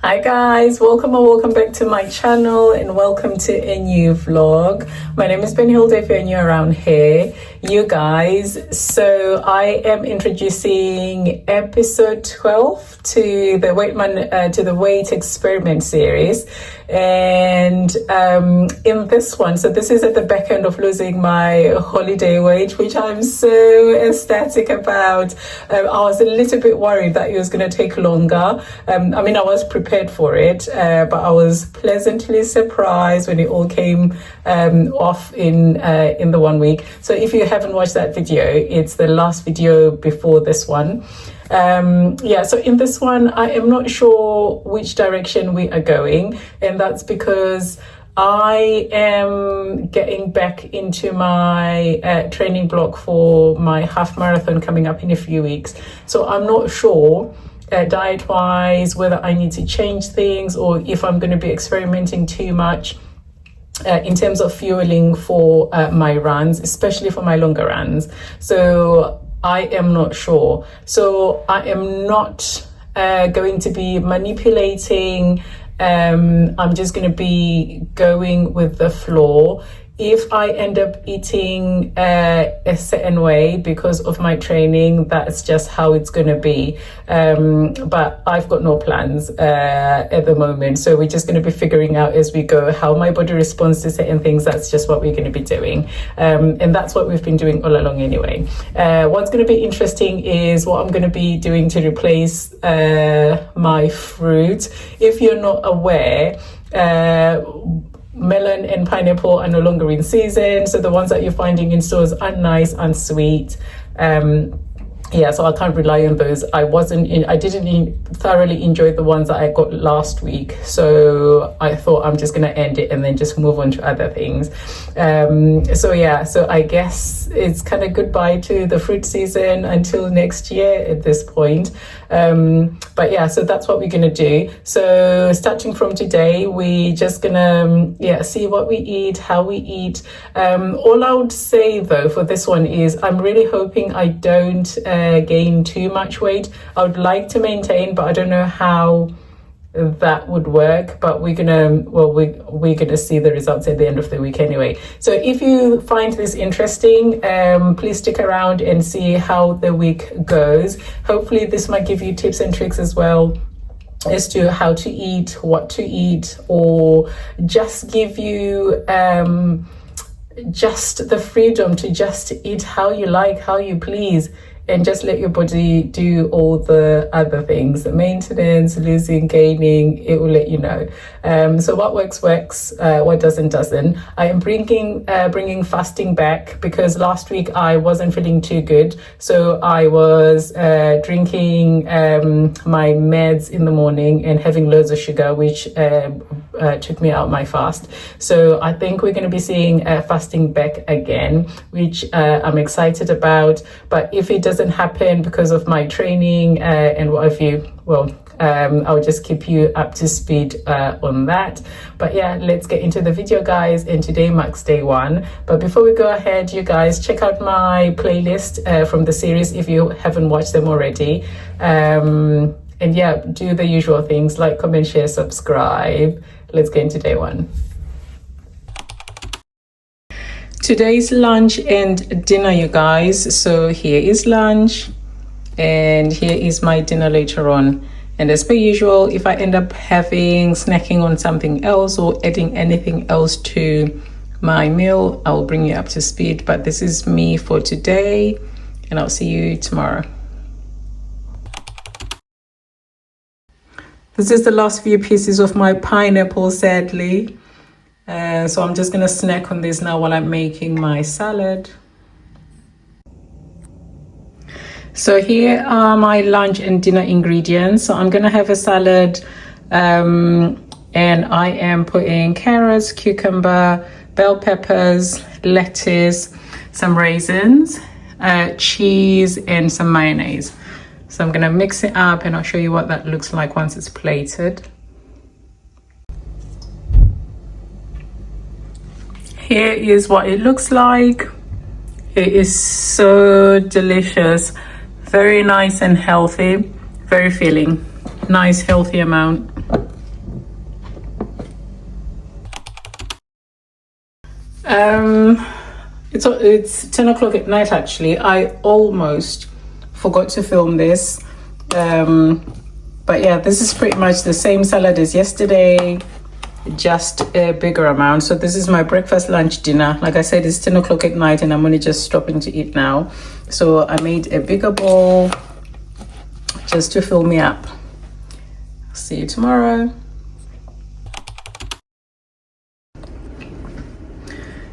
Hi guys, welcome or welcome back to my channel and welcome to a new vlog. My name is Benhilde if you're new around here, you guys. So I am introducing episode 12 to the weight experiment series. And in this one, so this is at the back end of losing my holiday weight, which I'm so ecstatic about. I was a little bit worried that it was going to take longer. I was prepared for it, but I was pleasantly surprised when it all came off in the 1 week. So if you haven't watched that video, it's the last video before this one. So in this one, I am not sure which direction we are going, and that's because I am getting back into my training block for my half marathon coming up in a few weeks. So I'm not sure diet wise whether I need to change things or if I'm going to be experimenting too much in terms of fueling for my runs, especially for my longer runs. So I am not sure. So I am not going to be manipulating. I'm just going to be going with the flow. If I end up eating a certain way because of my training, that's just how it's going to be. But I've got no plans at the moment. So we're just going to be figuring out as we go how my body responds to certain things. That's just what we're going to be doing. And that's what we've been doing all along anyway. What's going to be interesting is what I'm going to be doing to replace my fruit. If you're not aware, melon and pineapple are no longer in season, so the ones that you're finding in stores are nice and sweet. So I can't rely on those. I didn't thoroughly enjoy the ones that I got last week, so I thought I'm just gonna end it and then just move on to other things. So I guess it's kind of goodbye to the fruit season until next year at this point. So that's what we're gonna do. So starting from today, we're just gonna see what we eat, how we eat. All I would say though for this one is I'm really hoping I don't gain too much weight. I would like to maintain, but I don't know how that would work, but we're gonna see the results at the end of the week anyway. So if you find this interesting, please stick around and see how the week goes. Hopefully this might give you tips and tricks as well as to how to eat, what to eat, or just give you just the freedom to just eat how you like, how you please, and just let your body do all the other things, the maintenance, losing, gaining, it will let you know. So what works, what doesn't. I am bringing fasting back because last week I wasn't feeling too good. So I was drinking my meds in the morning and having loads of sugar, which took me out my fast. So I think we're going to be seeing fasting back again, which I'm excited about. But if it doesn't happen because of my training and what have you, I'll just keep you up to speed on that. But let's get into the video, guys, and today marks day 1. But before we go ahead, you guys, check out my playlist from the series if you haven't watched them already. And do the usual things like comment, share, subscribe. Let's get into day 1. Today's lunch and dinner, you guys. So here is lunch and here is my dinner later on. And as per usual, if I end up snacking on something else or adding anything else to my meal, I'll bring you up to speed. But this is me for today, and I'll see you tomorrow. This is the last few pieces of my pineapple, sadly. So I'm just going to snack on this now while I'm making my salad. So here are my lunch and dinner ingredients. So I'm going to have a salad and I am putting carrots, cucumber, bell peppers, lettuce, some raisins, cheese and some mayonnaise. So I'm going to mix it up and I'll show you what that looks like once it's plated. Here is what it looks like. It is so delicious, very nice and healthy, very filling, nice healthy amount. It's 10 o'clock at night actually. I almost forgot to film this. But yeah, this is pretty much the same salad as yesterday, just a bigger amount. So this is my breakfast, lunch, dinner. Like I said, it's 10 o'clock at night and I'm only just stopping to eat now. So I made a bigger bowl just to fill me up. See you tomorrow.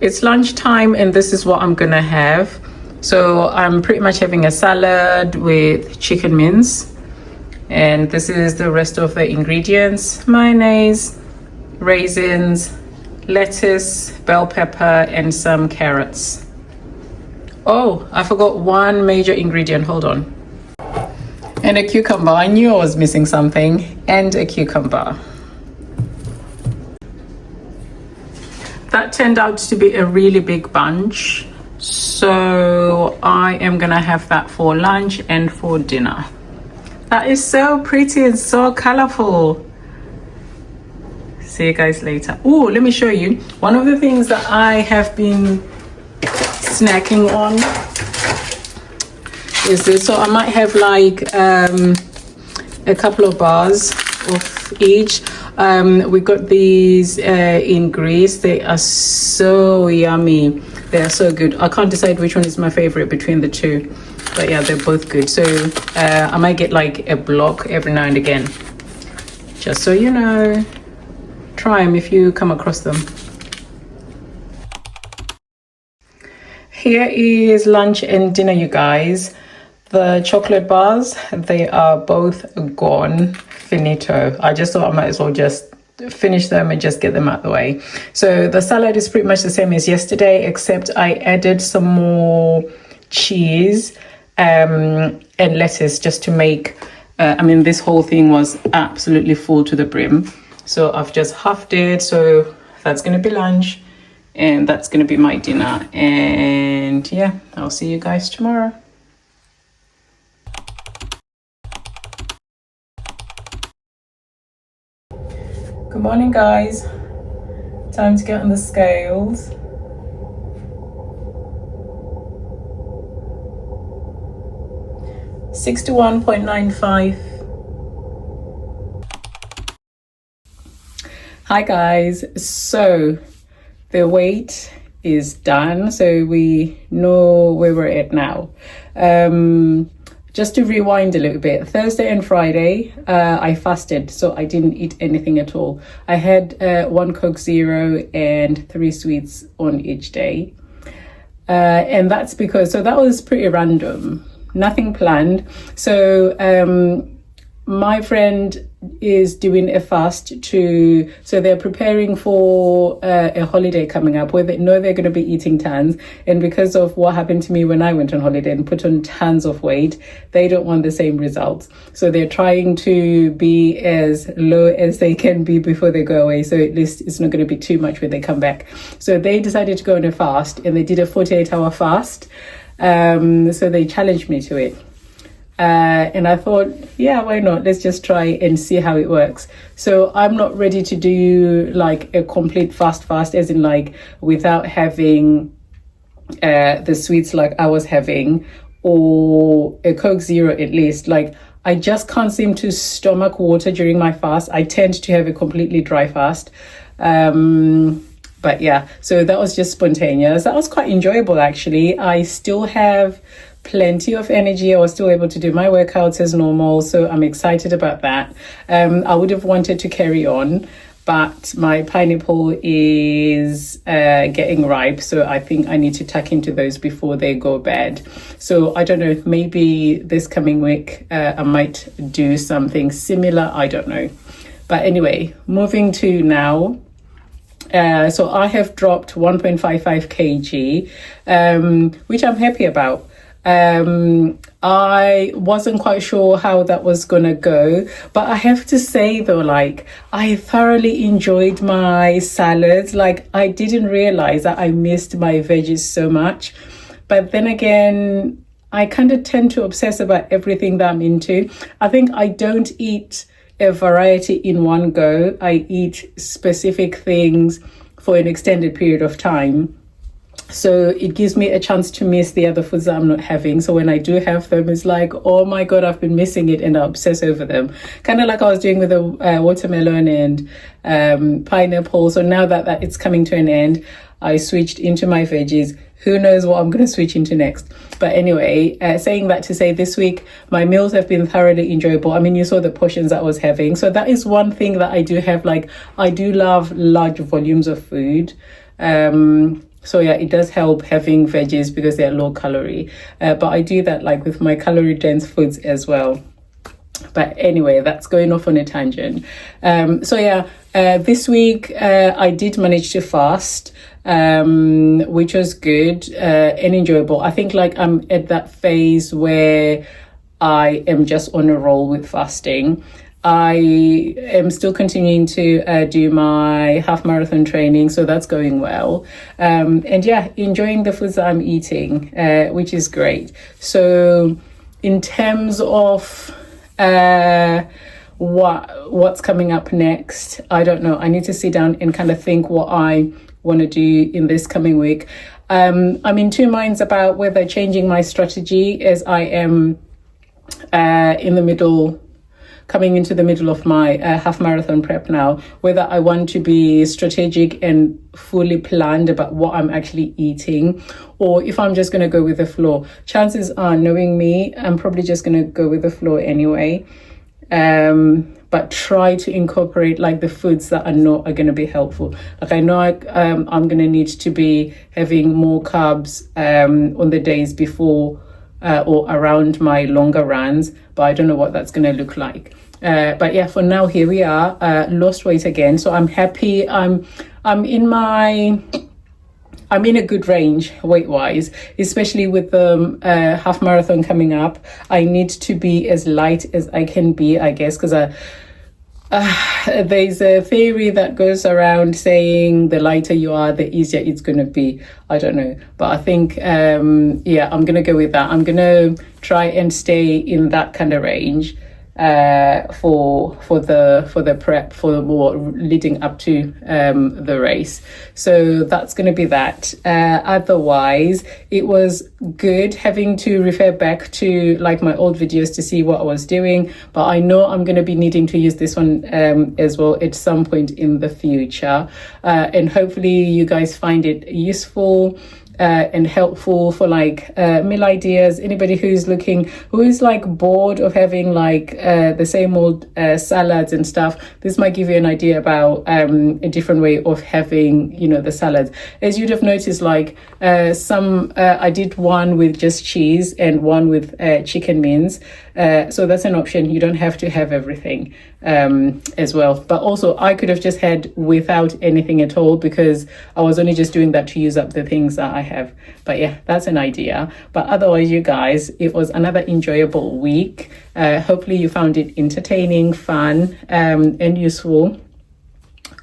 It's lunchtime and this is what I'm gonna have. So I'm pretty much having a salad with chicken mince. And this is the rest of the ingredients: mayonnaise, raisins, lettuce, bell pepper, and some carrots. Oh, I forgot one major ingredient, hold on. And a cucumber. I knew I was missing something. And a cucumber. That turned out to be a really big bunch. So I am gonna have that for lunch and for dinner. That is so pretty and so colorful. See you guys later. Oh, let me show you. One of the things that I have been snacking on is this. So I might have like a couple of bars of each. We got these in Greece. They are so yummy. They are so good. I can't decide which one is my favorite between the two, but yeah, they're both good. So I might get like a block every now and again, just so you know. Try them if you come across them. Here is lunch and dinner, you guys. The chocolate bars, they are both gone. Finito. I just thought I might as well just finish them and just get them out of the way. So the salad is pretty much the same as yesterday, except I added some more cheese and lettuce just to make, this whole thing was absolutely full to the brim. So I've just halved it. So that's going to be lunch and that's going to be my dinner. And yeah, I'll see you guys tomorrow. Good morning, guys. Time to get on the scales. $61.95. Hi guys, so the weight is done, so we know where we're at now. Just to rewind a little bit, Thursday and Friday, I fasted, so I didn't eat anything at all. I had 1 Coke Zero and 3 sweets on each day. And that's because, so that was pretty random, nothing planned. So my friend is doing a fast so they're preparing for a holiday coming up where they know they're going to be eating tons, and because of what happened to me when I went on holiday and put on tons of weight, they don't want the same results, so they're trying to be as low as they can be before they go away, so at least it's not going to be too much when they come back. So they decided to go on a fast and they did a 48-hour fast. So they challenged me to it. And I thought, yeah, why not? Let's just try and see how it works. So I'm not ready to do like a complete fast, as in like without having the sweets like I was having, or a Coke Zero at least. Like I just can't seem to stomach water during my fast. I tend to have a completely dry fast. But yeah, so that was just spontaneous. That was quite enjoyable actually. I still have plenty of energy. I was still able to do my workouts as normal, so I'm excited about that. I would have wanted to carry on, but my pineapple is getting ripe, so I think I need to tuck into those before they go bad. So I don't know, maybe this coming week I might do something similar, I don't know. But anyway, moving to now. So I have dropped 1.55 kg, which I'm happy about. I wasn't quite sure how that was gonna go, but I have to say though, like I thoroughly enjoyed my salads. Like I didn't realize that I missed my veggies so much, but then again, I kind of tend to obsess about everything that I'm into. I think I don't eat a variety in one go. I eat specific things for an extended period of time. So it gives me a chance to miss the other foods that I'm not having. So when I do have them, it's like, oh my God, I've been missing it, and I obsess over them. Kind of like I was doing with the watermelon and pineapple. So now that it's coming to an end, I switched into my veggies. Who knows what I'm going to switch into next? But anyway, saying that to say, this week my meals have been thoroughly enjoyable. I mean, you saw the portions that I was having. So that is one thing that I do have. Like, I do love large volumes of food. So yeah, it does help having veggies because they're low calorie. But I do that like with my calorie dense foods as well. But anyway, that's going off on a tangent. So yeah, this week I did manage to fast, which was good and enjoyable. I think like I'm at that phase where I am just on a roll with fasting. I am still continuing to do my half marathon training, so that's going well. And yeah, enjoying the foods that I'm eating, which is great. So in terms of what's coming up next, I don't know. I need to sit down and kind of think what I want to do in this coming week. I'm in two minds about whether changing my strategy, as I am coming into the middle of my half marathon prep now, whether I want to be strategic and fully planned about what I'm actually eating, or if I'm just going to go with the flow. Chances are, knowing me, I'm probably just going to go with the flow anyway. But try to incorporate like the foods that I know are going to be helpful. Like I know I'm going to need to be having more carbs on the days before or around my longer runs, but I don't know what that's going to look like. But yeah, for now, here we are. Lost weight again, so I'm happy. I'm in a good range weight wise, especially with the half marathon coming up. I need to be as light as I can be, I guess, because there's a theory that goes around saying the lighter you are, the easier it's going to be. I don't know, but I think yeah, I'm gonna go with that. I'm gonna try and stay in that kind of range for the prep, for the more leading up to the race. So that's going to be that. Otherwise, it was good having to refer back to like my old videos to see what I was doing, but I know I'm going to be needing to use this one as well at some point in the future, and hopefully you guys find it useful and helpful for like meal ideas. Anybody who is like bored of having like the same old salads and stuff, this might give you an idea about a different way of having, you know, the salads. As you'd have noticed, like I did one with just cheese and one with chicken mince, so that's an option. You don't have to have everything as well, but also I could have just had without anything at all, because I was only just doing that to use up the things that I have. But yeah, that's an idea. But otherwise, you guys, it was another enjoyable week. Hopefully you found it entertaining, fun, and useful,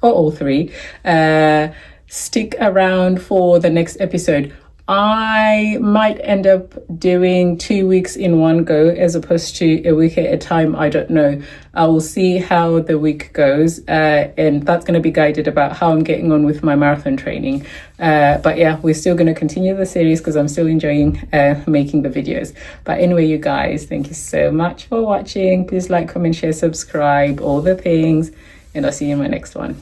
or all three. Stick around for the next episode. I might end up doing 2 weeks in one go as opposed to a week at a time. I don't know. I will see how the week goes, and that's going to be guided about how I'm getting on with my marathon training. But yeah, we're still going to continue the series because I'm still enjoying making the videos. But anyway, you guys, thank you so much for watching. Please like, comment, share, subscribe, all the things, and I'll see you in my next one.